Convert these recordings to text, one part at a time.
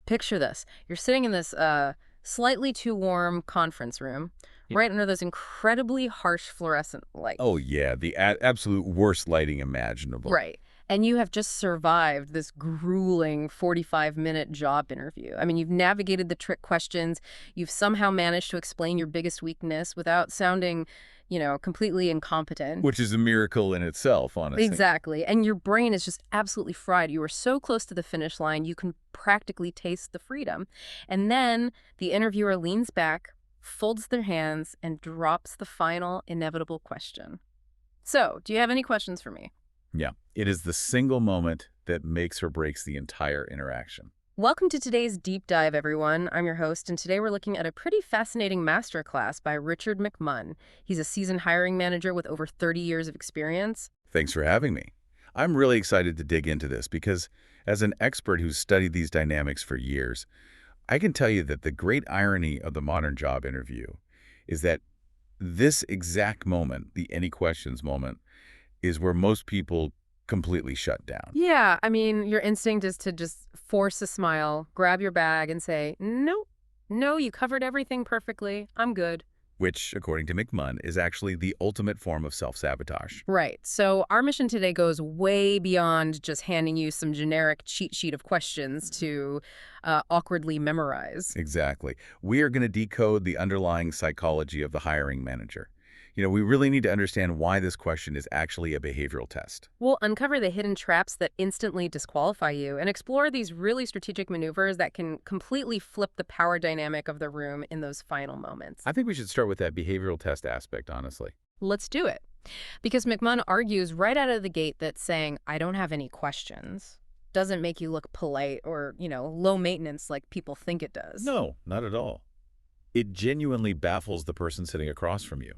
Picture this. You're sitting in this slightly too warm conference room, Yeah. right under those incredibly harsh fluorescent lights. Oh, yeah, the absolute worst lighting imaginable. Right. And you have just survived this grueling 45-minute job interview. I mean, you've navigated the trick questions. You've somehow managed to explain your biggest weakness without sounding, completely incompetent. Which is a miracle in itself, honestly. Exactly. And your brain is just absolutely fried. You are so close to the finish line, you can practically taste the freedom. And then the interviewer leans back, folds their hands, and drops the final inevitable question. So, do you have any questions for me? Yeah, it is the single moment that makes or breaks the entire interaction. Welcome to today's deep dive, everyone. I'm your host, and today we're looking at a pretty fascinating masterclass by Richard McMunn. He's a seasoned hiring manager with over 30 years of experience. Thanks for having me. I'm really excited to dig into this because as an expert who's studied these dynamics for years, I can tell you that the great irony of the modern job interview is that this exact moment, the any questions moment, is where most people completely shut down. Yeah, I mean, your instinct is to just force a smile, grab your bag, and say, "Nope, no, you covered everything perfectly. I'm good." Which, according to McMunn, is actually the ultimate form of self-sabotage. Right. So our mission today goes way beyond just handing you some generic cheat sheet of questions to awkwardly memorize. Exactly. We are going to decode the underlying psychology of the hiring manager. We really need to understand why this question is actually a behavioral test. We'll uncover the hidden traps that instantly disqualify you and explore these really strategic maneuvers that can completely flip the power dynamic of the room in those final moments. I think we should start with that behavioral test aspect, honestly. Let's do it. Because McMahon argues right out of the gate that saying, "I don't have any questions," doesn't make you look polite or, low maintenance like people think it does. No, not at all. It genuinely baffles the person sitting across from you.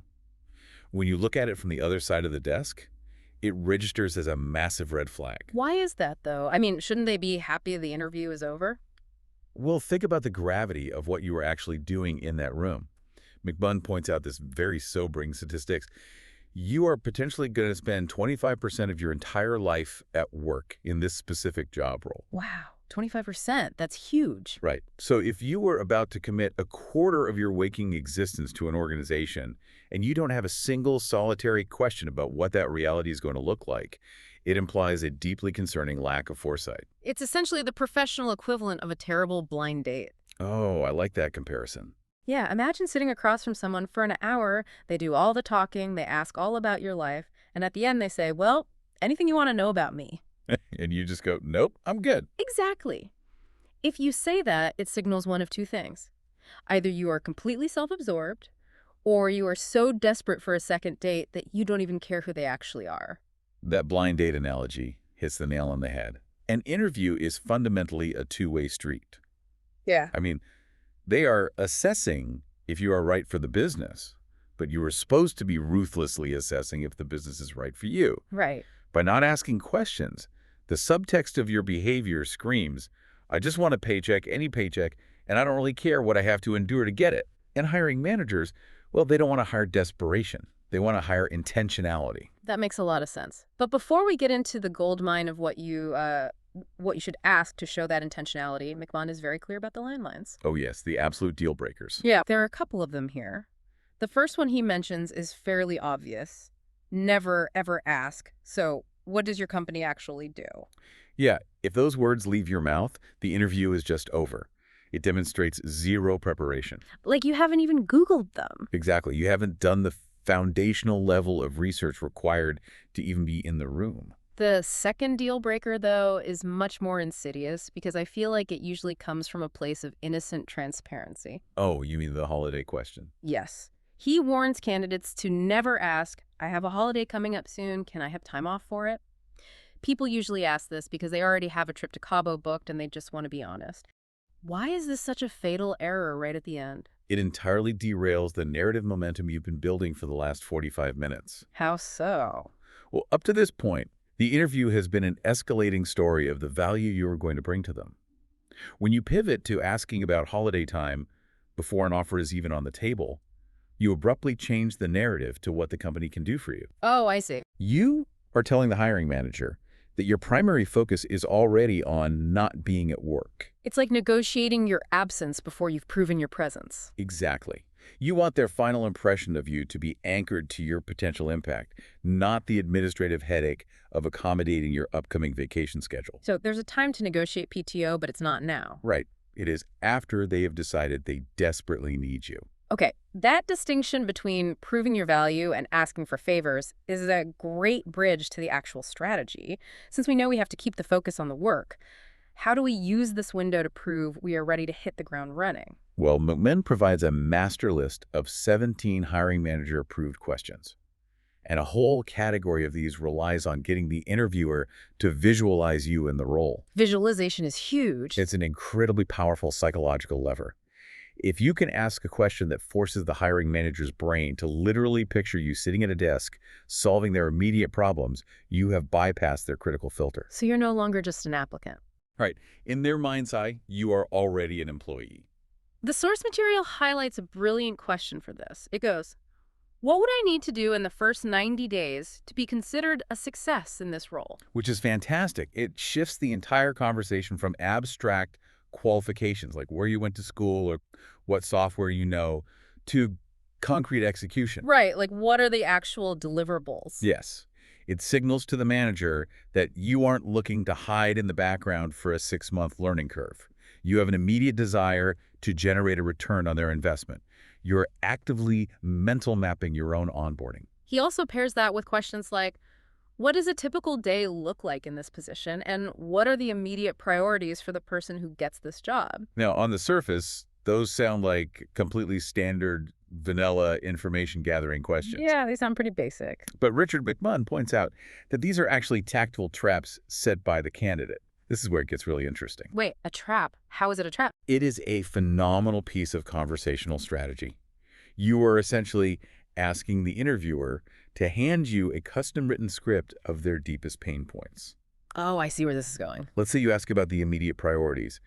When you look at it from the other side of the desk, it registers as a massive red flag. Why is that, though? I mean, shouldn't they be happy the interview is over? Well, think about the gravity of what you were actually doing in that room. McMunn points out this very sobering statistics. You are potentially going to spend 25% of your entire life at work in this specific job role. Wow, 25%. That's huge. Right. So if you were about to commit a quarter of your waking existence to an organization and you don't have a single solitary question about what that reality is going to look like, it implies a deeply concerning lack of foresight. It's essentially the professional equivalent of a terrible blind date. Oh, I like that comparison. Yeah, imagine sitting across from someone for an hour. They do all the talking, they ask all about your life, and at the end they say, "Well, anything you want to know about me?" And you just go, nope, I'm good. Exactly. If you say that, it signals one of two things. Either you are completely self-absorbed, or you are so desperate for a second date that you don't even care who they actually are. That blind date analogy hits the nail on the head. An interview is fundamentally a two-way street. Yeah. I mean, they are assessing if you are right for the business, but you are supposed to be ruthlessly assessing if the business is right for you. Right. By not asking questions, the subtext of your behavior screams, I just want a paycheck, any paycheck, and I don't really care what I have to endure to get it. And hiring managers, well, they don't want to hire desperation. They want to hire intentionality. That makes a lot of sense. But before we get into the gold mine of what you should ask to show that intentionality, McMahon is very clear about the landmines. Oh yes, the absolute deal breakers. Yeah. There are a couple of them here. The first one he mentions is fairly obvious. Never, ever ask, "So, what does your company actually do?" Yeah, if those words leave your mouth, the interview is just over. It demonstrates zero preparation. Like you haven't even Googled them. Exactly. You haven't done the foundational level of research required to even be in the room. The second deal breaker, though, is much more insidious because I feel like it usually comes from a place of innocent transparency. Oh, you mean the holiday question? Yes. He warns candidates to never ask, "I have a holiday coming up soon. Can I have time off for it?" People usually ask this because they already have a trip to Cabo booked and they just want to be honest. Why is this such a fatal error right at the end? It entirely derails the narrative momentum you've been building for the last 45 minutes. How so? Well, up to this point, the interview has been an escalating story of the value you are going to bring to them. When you pivot to asking about holiday time before an offer is even on the table, you abruptly change the narrative to what the company can do for you. Oh, I see. You are telling the hiring manager that your primary focus is already on not being at work. It's like negotiating your absence before you've proven your presence. Exactly. You want their final impression of you to be anchored to your potential impact, not the administrative headache of accommodating your upcoming vacation schedule. So there's a time to negotiate PTO, but it's not now. Right. It is after they have decided they desperately need you. Okay, that distinction between proving your value and asking for favors is a great bridge to the actual strategy, since we know we have to keep the focus on the work. How do we use this window to prove we are ready to hit the ground running? Well, McMinn provides a master list of 17 hiring manager approved questions. And a whole category of these relies on getting the interviewer to visualize you in the role. Visualization is huge. It's an incredibly powerful psychological lever. If you can ask a question that forces the hiring manager's brain to literally picture you sitting at a desk, solving their immediate problems, you have bypassed their critical filter. So you're no longer just an applicant. Right. In their mind's eye, you are already an employee. The source material highlights a brilliant question for this. It goes, what would I need to do in the first 90 days to be considered a success in this role? Which is fantastic. It shifts the entire conversation from abstract qualifications, like where you went to school or what software you know, to concrete execution. Right, like what are the actual deliverables? Yes. It signals to the manager that you aren't looking to hide in the background for a 6-month learning curve. You have an immediate desire to generate a return on their investment. You're actively mental mapping your own onboarding. He also pairs that with questions like, what does a typical day look like in this position, and what are the immediate priorities for the person who gets this job? Now, on the surface, those sound like completely standard vanilla information gathering questions. Yeah, they sound pretty basic. But Richard McMunn points out that these are actually tactful traps set by the candidate. This is where it gets really interesting. Wait, a trap? How is it a trap? It is a phenomenal piece of conversational strategy. You are essentially asking the interviewer to hand you a custom-written script of their deepest pain points. Oh, I see where this is going. Let's say you ask about the immediate priorities,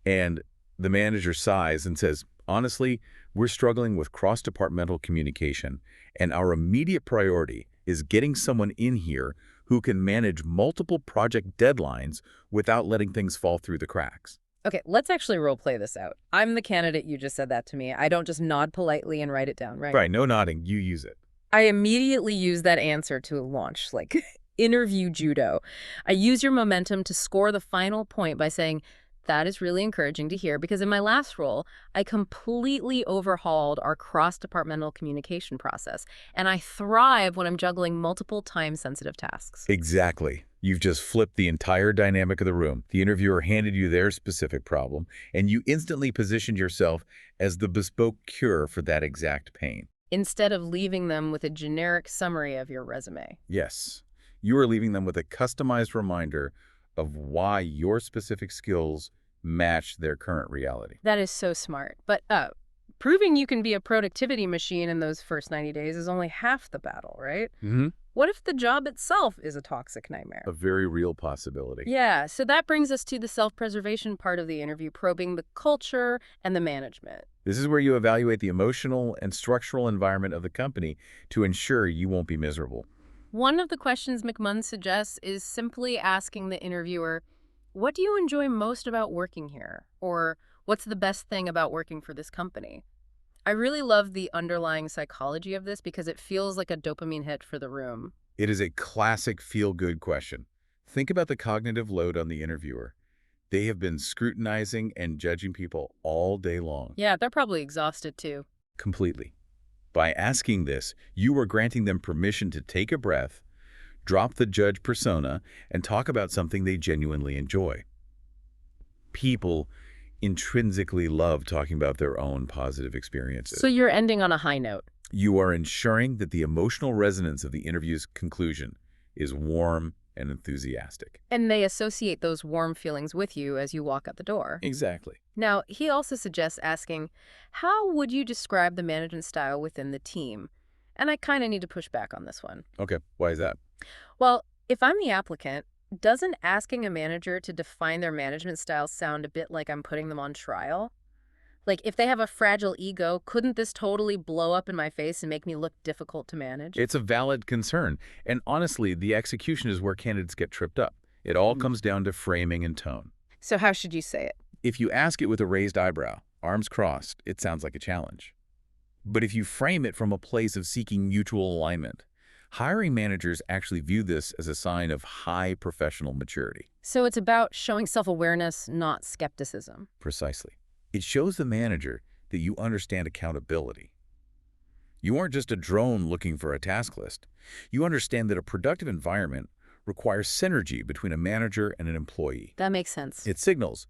and the manager sighs and says, honestly, we're struggling with cross-departmental communication, and our immediate priority is getting someone in here who can manage multiple project deadlines without letting things fall through the cracks. Okay, let's actually role play this out. I'm the candidate, you just said that to me. I don't just nod politely and write it down, right? Right, no nodding, you use it. I immediately use that answer to launch, like, interview judo. I use your momentum to score the final point by saying, that is really encouraging to hear, because in my last role, I completely overhauled our cross-departmental communication process, and I thrive when I'm juggling multiple time-sensitive tasks. Exactly. You've just flipped the entire dynamic of the room. The interviewer handed you their specific problem, and you instantly positioned yourself as the bespoke cure for that exact pain. Instead of leaving them with a generic summary of your resume. Yes, you are leaving them with a customized reminder of why your specific skills match their current reality. That is so smart. But proving you can be a productivity machine in those first 90 days is only half the battle, right? Mm-hmm. What if the job itself is a toxic nightmare? A very real possibility. Yeah, so that brings us to the self-preservation part of the interview, probing the culture and the management. This is where you evaluate the emotional and structural environment of the company to ensure you won't be miserable. One of the questions McMunn suggests is simply asking the interviewer, what do you enjoy most about working here? Or what's the best thing about working for this company? I really love the underlying psychology of this because it feels like a dopamine hit for the room. It is a classic feel-good question. Think about the cognitive load on the interviewer. They have been scrutinizing and judging people all day long. Yeah, they're probably exhausted too. Completely. By asking this, you are granting them permission to take a breath, drop the judge persona, and talk about something they genuinely enjoy. People intrinsically love talking about their own positive experiences. So you're ending on a high note. You are ensuring that the emotional resonance of the interview's conclusion is warm and enthusiastic. And they associate those warm feelings with you as you walk out the door. Exactly. Now, he also suggests asking, how would you describe the management style within the team? And I kind of need to push back on this one. Okay, why is that? Well, if I'm the applicant, doesn't asking a manager to define their management style sound a bit like I'm putting them on trial? Like, if they have a fragile ego, couldn't this totally blow up in my face and make me look difficult to manage? It's a valid concern. And honestly, the execution is where candidates get tripped up. It all Mm. comes down to framing and tone. So how should you say it? If you ask it with a raised eyebrow, arms crossed, it sounds like a challenge. But if you frame it from a place of seeking mutual alignment, hiring managers actually view this as a sign of high professional maturity. So it's about showing self-awareness, not skepticism. Precisely. It shows the manager that you understand accountability. You aren't just a drone looking for a task list. You understand that a productive environment requires synergy between a manager and an employee. That makes sense. It signals,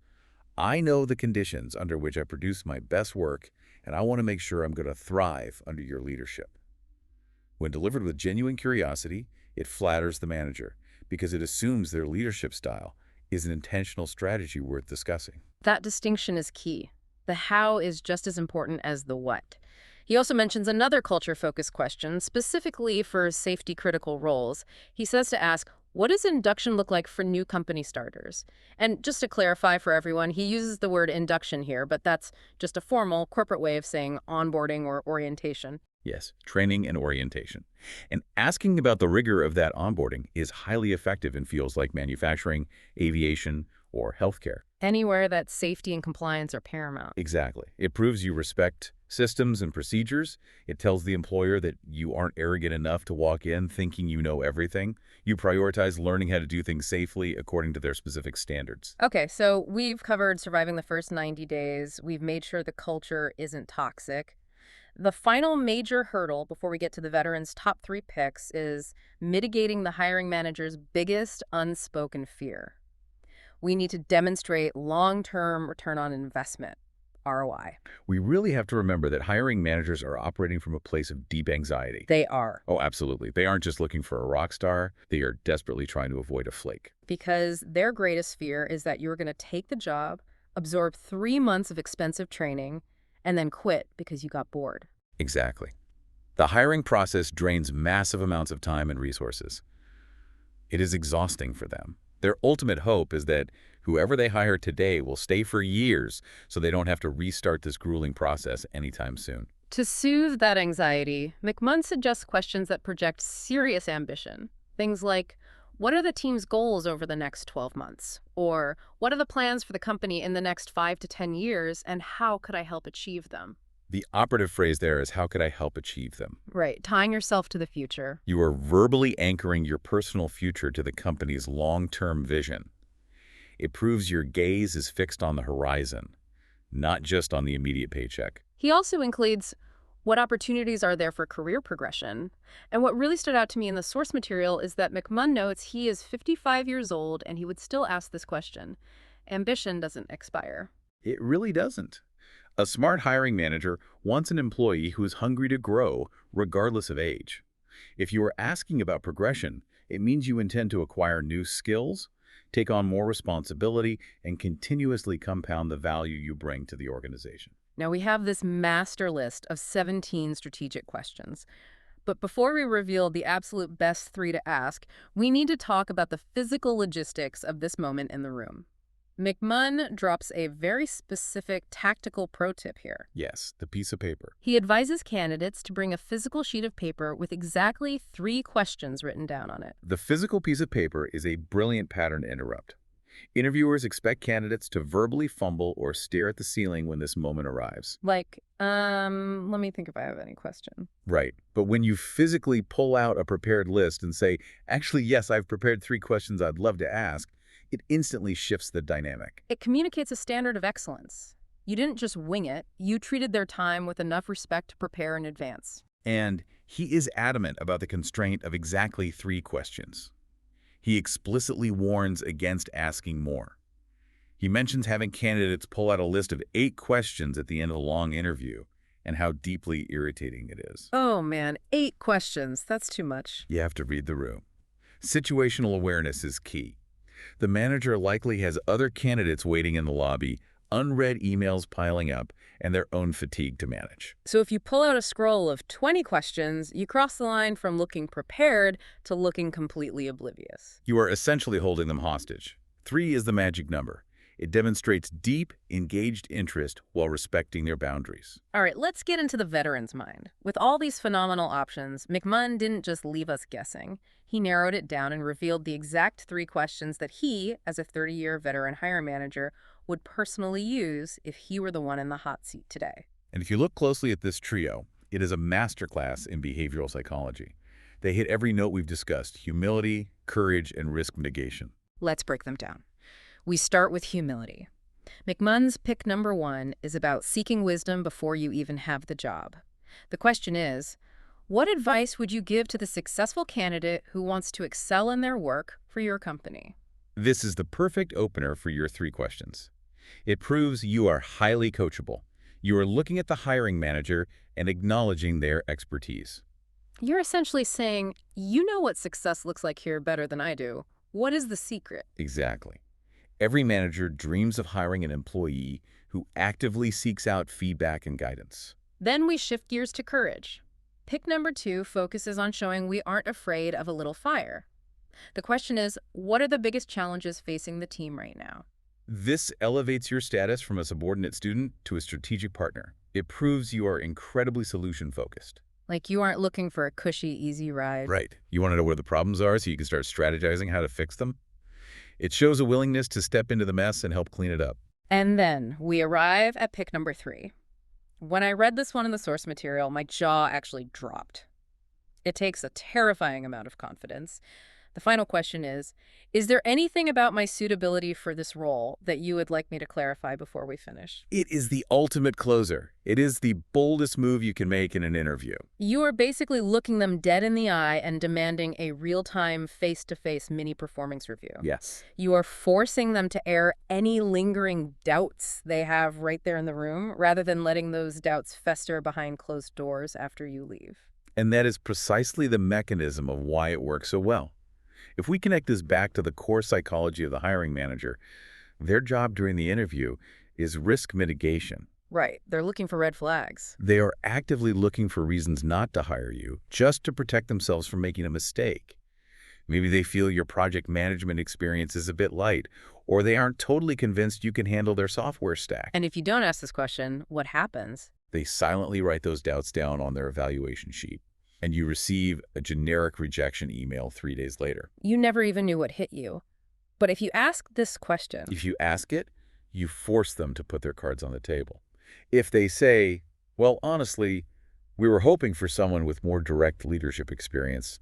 I know the conditions under which I produce my best work, and I want to make sure I'm going to thrive under your leadership. When delivered with genuine curiosity, it flatters the manager because it assumes their leadership style is an intentional strategy worth discussing. That distinction is key. The how is just as important as the what. He also mentions another culture-focused question, specifically for safety-critical roles. He says to ask, what does induction look like for new company starters? And just to clarify for everyone, he uses the word induction here, but that's just a formal corporate way of saying onboarding or orientation. Yes, training and orientation. And asking about the rigor of that onboarding is highly effective in fields like manufacturing, aviation, or healthcare. Anywhere that safety and compliance are paramount. Exactly. It proves you respect systems and procedures. It tells the employer that you aren't arrogant enough to walk in thinking you know everything. You prioritize learning how to do things safely according to their specific standards. Okay, so we've covered surviving the first 90 days. We've made sure the culture isn't toxic. The final major hurdle before we get to the veterans' top 3 picks is mitigating the hiring manager's biggest unspoken fear. We need to demonstrate long-term return on investment, ROI. We really have to remember that hiring managers are operating from a place of deep anxiety. They are. Oh, absolutely. They aren't just looking for a rock star. They are desperately trying to avoid a flake. Because their greatest fear is that you're going to take the job, absorb 3 months of expensive training, and then quit because you got bored. Exactly. The hiring process drains massive amounts of time and resources. It is exhausting for them. Their ultimate hope is that whoever they hire today will stay for years so they don't have to restart this grueling process anytime soon. To soothe that anxiety, McMunn suggests questions that project serious ambition. Things like, what are the team's goals over the next 12 months? Or what are the plans for the company in the next 5 to 10 years, and how could I help achieve them? The operative phrase there is, how could I help achieve them? Right, tying yourself to the future. You are verbally anchoring your personal future to the company's long-term vision. It proves your gaze is fixed on the horizon, not just on the immediate paycheck. He also includes what opportunities are there for career progression. And what really stood out to me in the source material is that McMunn notes he is 55 years old and he would still ask this question. Ambition doesn't expire. It really doesn't. A smart hiring manager wants an employee who is hungry to grow, regardless of age. If you are asking about progression, it means you intend to acquire new skills, take on more responsibility, and continuously compound the value you bring to the organization. Now we have this master list of 17 strategic questions. But before we reveal the absolute best 3 to ask, we need to talk about the physical logistics of this moment in the room. McMunn drops a very specific tactical pro tip here. Yes, the piece of paper. He advises candidates to bring a physical sheet of paper with exactly 3 questions written down on it. The physical piece of paper is a brilliant pattern to interrupt. Interviewers expect candidates to verbally fumble or stare at the ceiling when this moment arrives. Like, let me think if I have any question. Right. But when you physically pull out a prepared list and say, actually, yes, I've prepared 3 questions I'd love to ask, it instantly shifts the dynamic. It communicates a standard of excellence. You didn't just wing it. You treated their time with enough respect to prepare in advance. And he is adamant about the constraint of exactly 3 questions. He explicitly warns against asking more. He mentions having candidates pull out a list of 8 questions at the end of a long interview and how deeply irritating it is. Oh man, 8 questions. That's too much. You have to read the room. Situational awareness is key. The manager likely has other candidates waiting in the lobby, unread emails piling up, and their own fatigue to manage. So if you pull out a scroll of 20 questions, you cross the line from looking prepared to looking completely oblivious. You are essentially holding them hostage. 3 is the magic number. It demonstrates deep, engaged interest while respecting their boundaries. All right, let's get into the veteran's mind. With all these phenomenal options, McMunn didn't just leave us guessing. He narrowed it down and revealed the exact 3 questions that he, as a 30-year veteran hiring manager, would personally use if he were the one in the hot seat today. And if you look closely at this trio, it is a masterclass in behavioral psychology. They hit every note we've discussed: humility, courage, and risk mitigation. Let's break them down. We start with humility. McMunn's pick number 1 is about seeking wisdom before you even have the job. The question is, what advice would you give to the successful candidate who wants to excel in their work for your company? This is the perfect opener for your 3 questions. It proves you are highly coachable. You are looking at the hiring manager and acknowledging their expertise. You're essentially saying, you know what success looks like here better than I do. What is the secret? Exactly. Every manager dreams of hiring an employee who actively seeks out feedback and guidance. Then we shift gears to courage. Pick number 2 focuses on showing we aren't afraid of a little fire. The question is, what are the biggest challenges facing the team right now? This elevates your status from a subordinate student to a strategic partner. It proves you are incredibly solution-focused. Like you aren't looking for a cushy, easy ride. Right. You want to know where the problems are so you can start strategizing how to fix them? It shows a willingness to step into the mess and help clean it up. And then we arrive at pick number 3. When I read this one in the source material, my jaw actually dropped. It takes a terrifying amount of confidence. The final question is there anything about my suitability for this role that you would like me to clarify before we finish? It is the ultimate closer. It is the boldest move you can make in an interview. You are basically looking them dead in the eye and demanding a real-time, face-to-face mini performance review. Yes. You are forcing them to air any lingering doubts they have right there in the room, rather than letting those doubts fester behind closed doors after you leave. And that is precisely the mechanism of why it works so well. If we connect this back to the core psychology of the hiring manager, their job during the interview is risk mitigation. Right. They're looking for red flags. They are actively looking for reasons not to hire you, just to protect themselves from making a mistake. Maybe they feel your project management experience is a bit light, or they aren't totally convinced you can handle their software stack. And if you don't ask this question, what happens? They silently write those doubts down on their evaluation sheet, and you receive a generic rejection email 3 days later. You never even knew what hit you. But if you ask this question... If you ask it, you force them to put their cards on the table. If they say, well, honestly, we were hoping for someone with more direct leadership experience,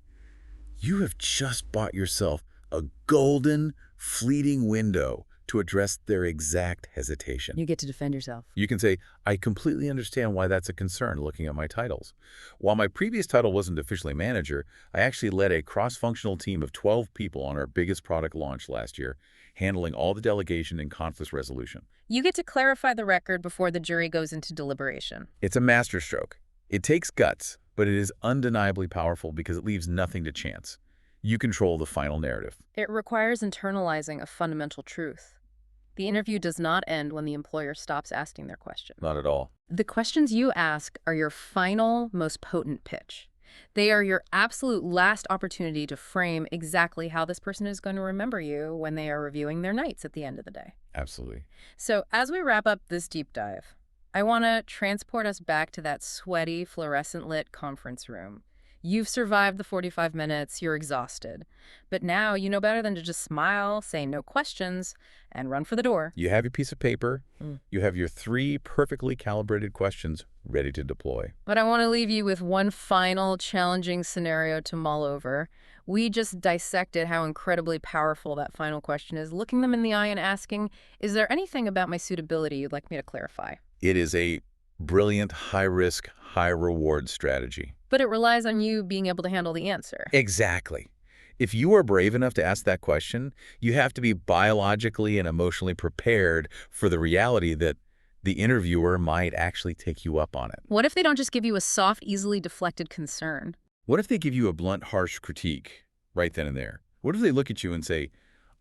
you have just bought yourself a golden, fleeting window to address their exact hesitation. You get to defend yourself. You can say, I completely understand why that's a concern looking at my titles. While my previous title wasn't officially manager, I actually led a cross-functional team of 12 people on our biggest product launch last year, handling all the delegation and conflict resolution. You get to clarify the record before the jury goes into deliberation. It's a masterstroke. It takes guts, but it is undeniably powerful because it leaves nothing to chance. You control the final narrative. It requires internalizing a fundamental truth. The interview does not end when the employer stops asking their question. Not at all. The questions you ask are your final, most potent pitch. They are your absolute last opportunity to frame exactly how this person is going to remember you when they are reviewing their nights at the end of the day. Absolutely. So as we wrap up this deep dive, I want to transport us back to that sweaty, fluorescent-lit conference room. You've survived the 45 minutes, you're exhausted. But now you know better than to just smile, say no questions, and run for the door. You have your piece of paper. You have your 3 perfectly calibrated questions ready to deploy. But I want to leave you with one final challenging scenario to mull over. We just dissected how incredibly powerful that final question is, looking them in the eye and asking, is there anything about my suitability you'd like me to clarify? It is a brilliant, high-risk, high-reward strategy. But it relies on you being able to handle the answer. Exactly. If you are brave enough to ask that question, you have to be biologically and emotionally prepared for the reality that the interviewer might actually take you up on it. What if they don't just give you a soft, easily deflected concern? What if they give you a blunt, harsh critique right then and there? What if they look at you and say,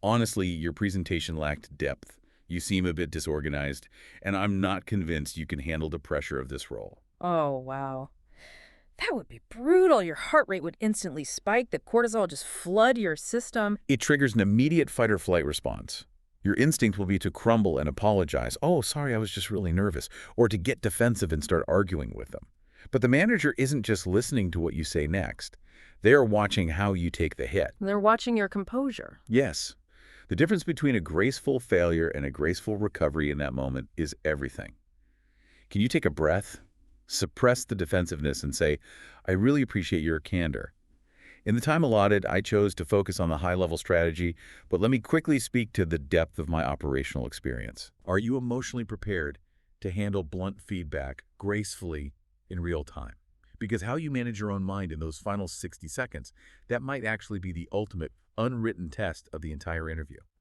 honestly, your presentation lacked depth, you seem a bit disorganized, and I'm not convinced you can handle the pressure of this role? Oh, wow. That would be brutal. Your heart rate would instantly spike. The cortisol just flood your system. It triggers an immediate fight or flight response. Your instinct will be to crumble and apologize. Oh, sorry, I was just really nervous. Or to get defensive and start arguing with them. But the manager isn't just listening to what you say next. They are watching how you take the hit. They're watching your composure. Yes, the difference between a graceful failure and a graceful recovery in that moment is everything. Can you take a breath, suppress the defensiveness, and say, I really appreciate your candor. In the time allotted, I chose to focus on the high-level strategy, but let me quickly speak to the depth of my operational experience. Are you emotionally prepared to handle blunt feedback gracefully in real time? Because how you manage your own mind in those final 60 seconds, that might actually be the ultimate unwritten test of the entire interview.